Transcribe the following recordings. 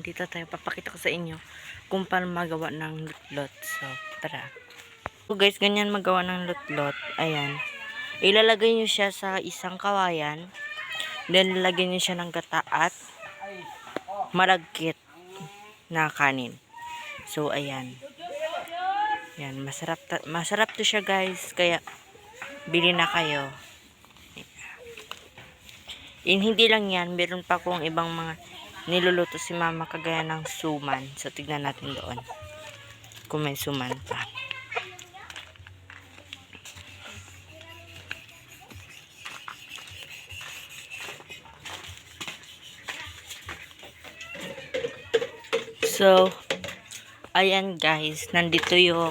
dito tayo. Papakita ko sa inyo kung paano magawa ng lutlot. So, tara. So guys, ganyan magawa ng lutlot. Ayan. Ilalagay nyo siya sa isang kawayan. Then, lalagyan nyo siya ng gata at malagkit na kanin. So, ayan. Yan, masarap to siya guys. Kaya, bili na kayo. Hindi lang yan, meron pa akong ibang mga niluluto si mama kagaya ng suman. So, tignan natin doon. Kung may suman pa. So, ayan guys, nandito yung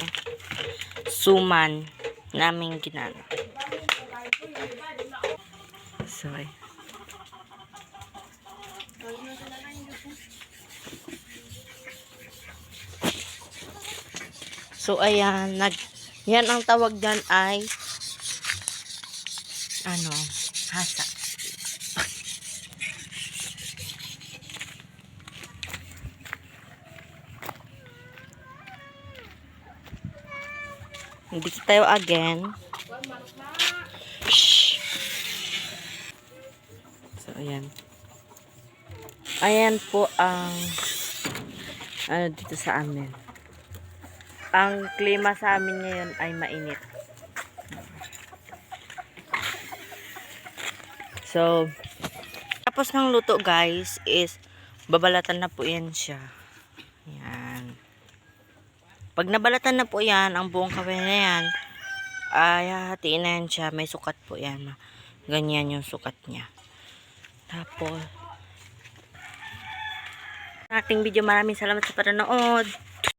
suman naming ginano. So, ayan, yan ang tawag dyan ay hasa. Dito tayo again. Shhh. So, ayan. Ayan po ang dito sa amin. Ang klima sa amin ngayon ay mainit. So, tapos ng luto guys is babalatan na po yan siya. Yan. Pag nabalatan na po yan, ang buong kawayan na yan, ay hahatiin na yan siya. May sukat po yan. Ganyan yung sukat niya. Tapos, ating video, maraming salamat sa panonood.